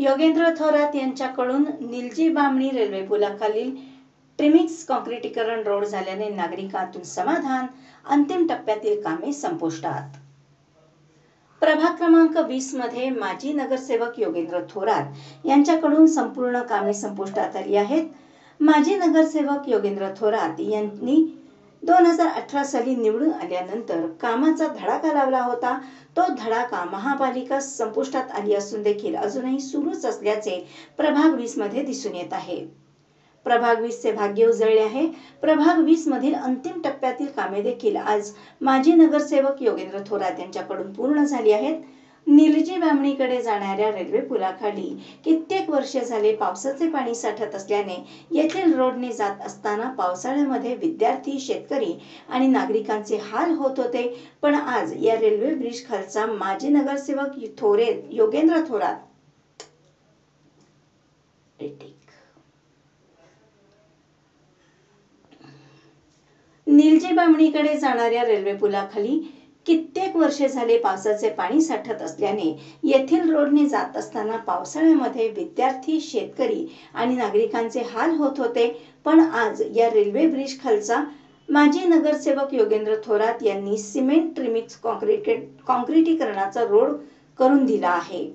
योगेंद्र थोरात यांच्याकडून Nilaji Bamani railway पुलाखालील trimix काँक्रिटीकरण road झाल्याने नागरिकांतून समाधान, अंतिम टप्प्यातील कामे संपुष्टात। प्रभाग क्रमांक 20 मध्ये माजी नगरसेवक योगेंद्र थोरात यांच्याकडून संपूर्ण कामे संपुष्टात आली आहेत। माजी नगरसेवक योगेंद्र थोरात यांनी 2018 साली निवडून आल्यानंतर कामाचा धडाका लावला होता। तो धडाका महापालिका संपुष्टात आली असून देखील अजूनही सुरूच असल्याचे प्रभाग 20 मध्ये दिसून येत आहे। प्रभाग 20 चे भाग्य उजळले आहे। प्रभाग 20 मधील अंतिम टप्प्यातील कामे देखील आज माजी नगरसेवक योगेंद्र थोरात यांच्याकडून पूर्ण झाली आहेत। निलजी बामणीकडे जाणाऱ्या रेल्वे पुलाखाली कित्येक वर्षे झाले पावसाचे पाणी साठत असल्याने येथील रोडने जात असताना पावसाळ्यामध्ये विद्यार्थी, शेतकरी आणि नागरिकांचे हाल होत होते। पण आज या रेल्वे ब्रिज खालचा माजी नगरसेवक योगेंद्र थोरात निलजी बामणीकडे जाणाऱ्या रेल्वे पुलाखाली कित्येक वर्षे झाले पावसाचे पाणी साठत असल्याने येथील रोडने जात असताना पावसाळ्यामध्ये विद्यार्थी, शेतकरी आणि नागरिकांचे हाल होत होते। पण आज या रेल्वे ब्रिज खालचा माजी नगरसेवक योगेंद्र थोरात यांनी सिमेंट ट्रिमिक्स काँक्रिटीकरणाचा रोड करून दिला आहे।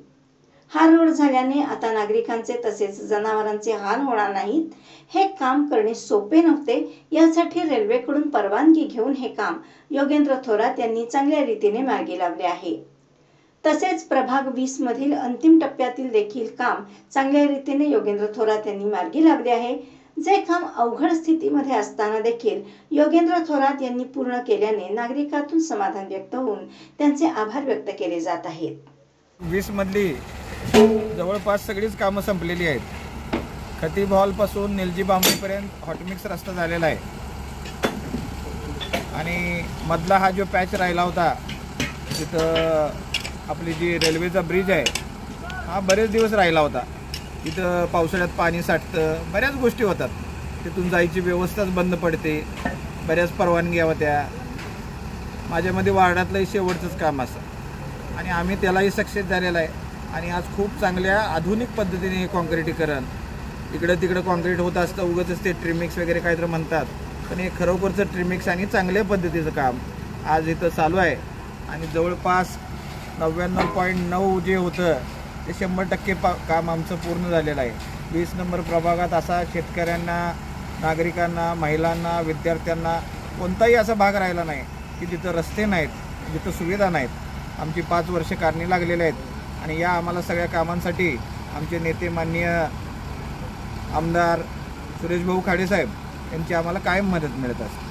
हा रोड झाल्याने आता नागरिकांचे तसेच जनावरांचे हाल होणार नाहीत। हे काम करणे सोपे नव्हते। यासाठी रेल्वेकडून परवानगी घेऊन हे काम योगेंद्र थोरात यांनी चांगल्या रीतीने मार्गी लावले आहे। तसेच प्रभाग 20 मधील अंतिम टप्प्यातील देखील काम चांगल्या रीतीने योगेंद्र थोरात यांनी मार्गी लावले आहे। जे काम अवघड स्थितीमध्ये असताना देखील योगेंद्र थोरात यांनी पूर्ण केल्याने नागरिकांतून समाधान व्यक्त होऊन त्यांचे आभार व्यक्त केले जात आहेत। 20 मधली जवळपास सगळीच कामं संपलेली आहेत। खतीब हॉल पासून निलजी बामणीपर्यंत हॉटमिक्स रस्ता झालेला आहे आणि मधला हा जो पॅच राहिला होता तिथं आपली जी रेल्वेचा ब्रिज आहे हा बरेच दिवस राहिला होता। तिथं पावसाळ्यात पाणी साठतं, बऱ्याच गोष्टी होतात, तिथून जायची व्यवस्थाच बंद पडते, बऱ्याच परवानग्या होत्या। माझ्यामध्ये वार्डातलंही शेवटचंच काम असतं आणि आम्ही त्यालाही सक्सेस झालेला आहे आणि आज खूप चांगल्या आधुनिक पद्धतीने हे काँक्रिटीकरण इकडं तिकडं काँक्रीट होत असतं। उगाच ते ट्रिमिक्स वगैरे काहीतरी म्हणतात, पण हे खरोखरचं ट्रिमिक्स आणि चांगल्या पद्धतीचं काम आज इथं चालू आहे आणि जवळपास 99.9 जे होतं ते 100% काम आमचं पूर्ण झालेलं आहे। 20 नंबर प्रभागात असा शेतकऱ्यांना, नागरिकांना, महिलांना, विद्यार्थ्यांना कोणताही असा भाग राहिला नाही की जिथं रस्ते नाहीत, जिथं सुविधा नाहीत। आमची 5 वर्षे कारणी लागलेली आहेत आणि या आम्हाला सगळ्या कामांसाठी आमचे नेते माननीय आमदार सुरेश भाऊ खाडे साहेब यांची आम्हाला कायम मदत मिळत असते।